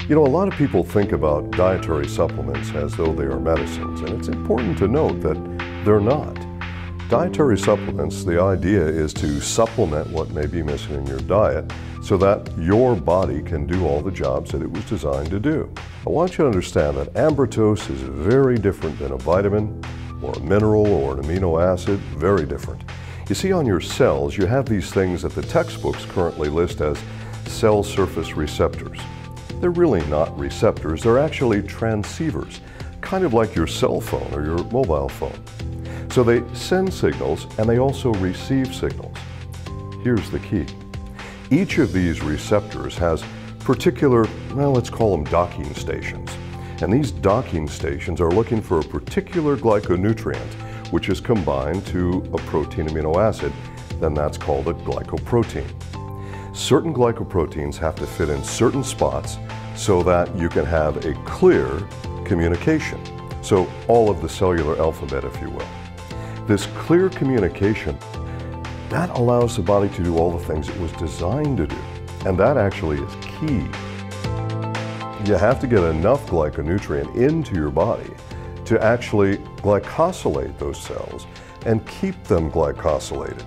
You know, a lot of people think about dietary supplements as though they are medicines, and it's important to note that they're not. Dietary supplements, the idea is to supplement what may be missing in your diet so that your body can do all the jobs that it was designed to do. I want you to understand that Ambrotose is very different than a vitamin or a mineral or an amino acid, very different. You see, on your cells, you have these things that the textbooks currently list as cell surface receptors. They're really not receptors, they're actually transceivers, kind of like your cell phone or your mobile phone. So they send signals and they also receive signals. Here's the key. Each of these receptors has particular, well, let's call them docking stations. And these docking stations are looking for a particular glyconutrient, which is combined to a protein amino acid, then that's called a glycoprotein. Certain glycoproteins have to fit in certain spots so that you can have a clear communication. So all of the cellular alphabet, if you will. This clear communication, that allows the body to do all the things it was designed to do. And that actually is key. You have to get enough glyconutrient into your body to actually glycosylate those cells and keep them glycosylated.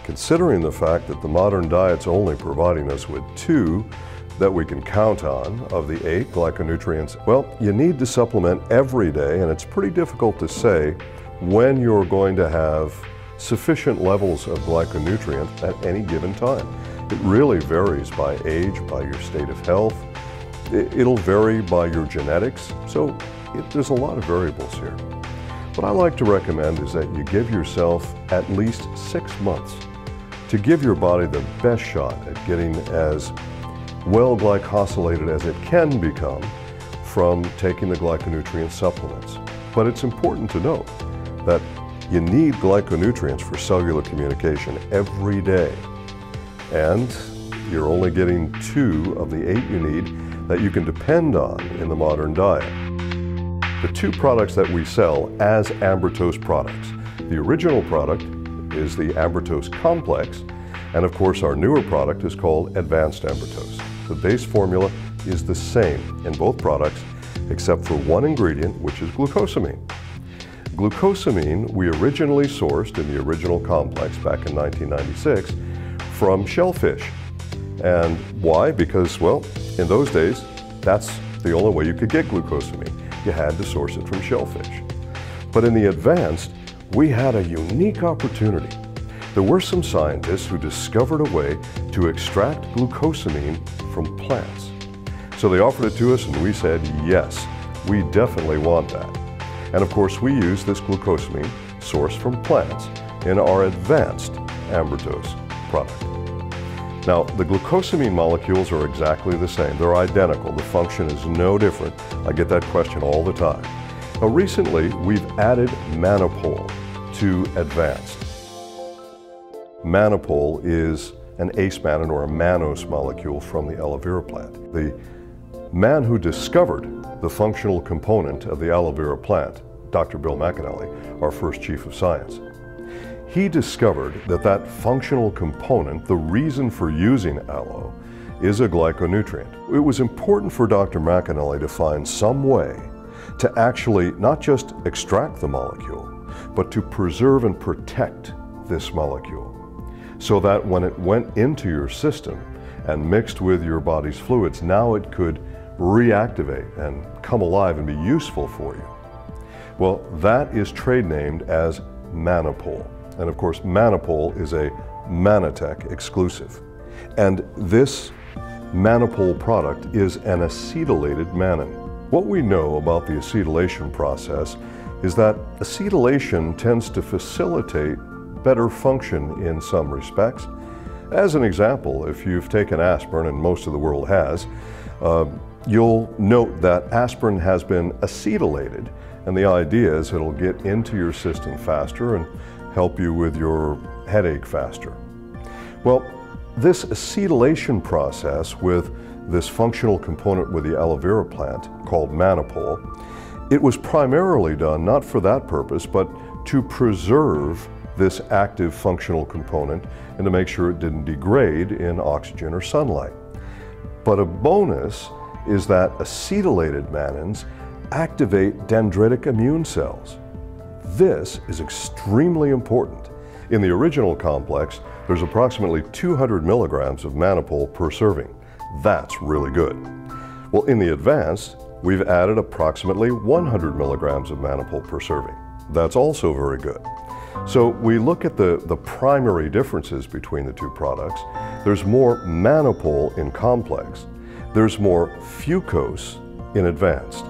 Considering the fact that the modern diet's only providing us with 2 that we can count on of the 8 glyconutrients, well, you need to supplement every day, and it's pretty difficult to say when you're going to have sufficient levels of glyconutrients at any given time. It really varies by age, by your state of health. It'll vary by your genetics, so there's a lot of variables here. What I like to recommend is that you give yourself at least 6 months to give your body the best shot at getting as well glycosylated as it can become from taking the glyconutrient supplements. But it's important to note that you need glyconutrients for cellular communication every day. And you're only getting 2 of the 8 you need that you can depend on in the modern diet. The 2 products that we sell as Ambrotose products. The original product is the Ambrotose Complex, and of course our newer product is called Advanced Ambrotose. The base formula is the same in both products except for one ingredient, which is glucosamine. Glucosamine we originally sourced in the original complex back in 1996 from shellfish. And why? Because, well, in those days, that's the only way you could get glucosamine. You had to source it from shellfish. But in the advanced, we had a unique opportunity. There were some scientists who discovered a way to extract glucosamine from plants. So they offered it to us and we said, yes, we definitely want that. And of course, we use this glucosamine sourced from plants in our advanced Ambrotose product. Now, the glucosamine molecules are exactly the same. They're identical. The function is no different. I get that question all the time. Now, recently, we've added mannopol to advanced. Mannopol is an ace-mannan or a mannose molecule from the aloe vera plant. The man who discovered the functional component of the aloe vera plant, Dr. Bill McAnally, our first chief of science, he discovered that that functional component, the reason for using aloe, is a glyconutrient. It was important for Dr. McAnally to find some way to actually not just extract the molecule, but to preserve and protect this molecule so that when it went into your system and mixed with your body's fluids, now it could reactivate and come alive and be useful for you. Well, that is trade named as mannopol. And of course, mannopol is a Mannatech exclusive. And this mannopol product is an acetylated mannan. What we know about the acetylation process is that acetylation tends to facilitate better function in some respects. As an example, if you've taken aspirin, and most of the world has, you'll note that aspirin has been acetylated, and the idea is it'll get into your system faster and help you with your headache faster. Well, this acetylation process with this functional component with the aloe vera plant called mannopol, it was primarily done not for that purpose, but to preserve this active functional component and to make sure it didn't degrade in oxygen or sunlight. But a bonus is that acetylated mannans activate dendritic immune cells. This is extremely important. In the original complex, there's approximately 200 milligrams of mannapol per serving. That's really good. Well, in the advanced, we've added approximately 100 milligrams of mannapol per serving. That's also very good. So we look at the primary differences between the two products. There's more mannapol in complex. There's more fucose in advanced.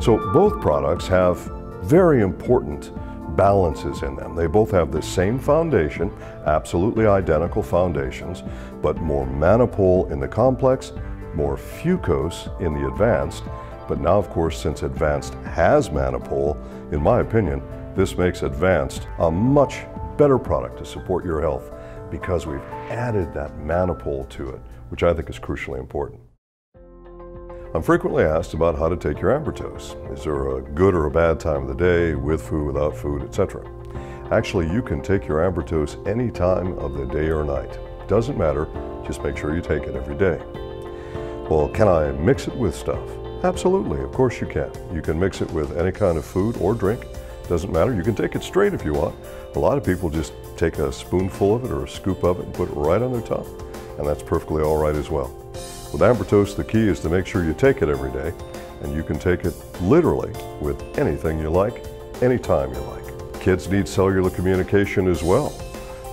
So both products have very important balances in them. They both have the same foundation, absolutely identical foundations, but more mannapol in the complex, more fucose in the advanced. But now, of course, since advanced has mannapol, in my opinion, this makes advanced a much better product to support your health because we've added that mannapol to it, which I think is crucially important. I'm frequently asked about how to take your Ambrotose. Is there a good or a bad time of the day, with food, without food, etc.? Actually, you can take your Ambrotose any time of the day or night. Doesn't matter, just make sure you take it every day. Well, can I mix it with stuff? Absolutely, of course you can. You can mix it with any kind of food or drink. Doesn't matter, you can take it straight if you want. A lot of people just take a spoonful of it or a scoop of it and put it right on their tongue, and that's perfectly all right as well. With Ambrotose, the key is to make sure you take it every day, and you can take it literally with anything you like, anytime you like. Kids need cellular communication as well.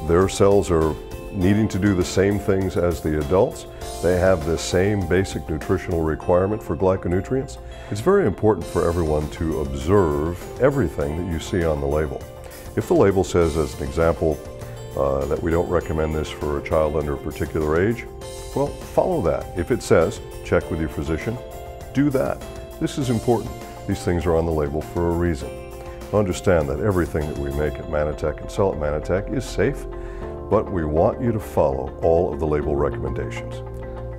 Their cells are needing to do the same things as the adults. They have the same basic nutritional requirement for glyconutrients. It's very important for everyone to observe everything that you see on the label. If the label says, as an example, that we don't recommend this for a child under a particular age, well, follow that. If it says, check with your physician, do that. This is important. These things are on the label for a reason. Understand that everything that we make at Mannatech and sell at Mannatech is safe, but we want you to follow all of the label recommendations.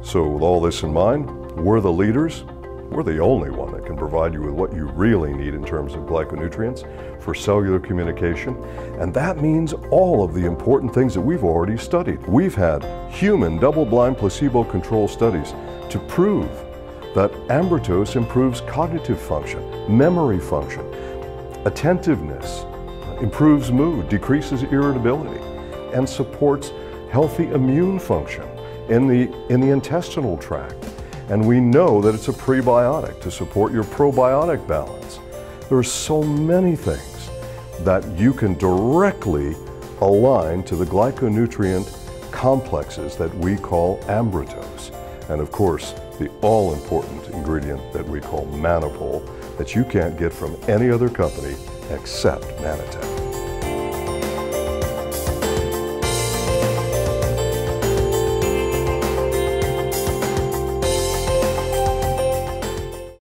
So with all this in mind, we're the leaders. We're the only one that can provide you with what you really need in terms of glyconutrients for cellular communication. And that means all of the important things that we've already studied. We've had human double-blind placebo-controlled studies to prove that Ambrotose improves cognitive function, memory function, attentiveness, improves mood, decreases irritability, and supports healthy immune function in the intestinal tract. And we know that it's a prebiotic to support your probiotic balance. There are so many things that you can directly align to the glyconutrient complexes that we call Ambrotose. And of course, the all-important ingredient that we call mannapol that you can't get from any other company except Mannatech.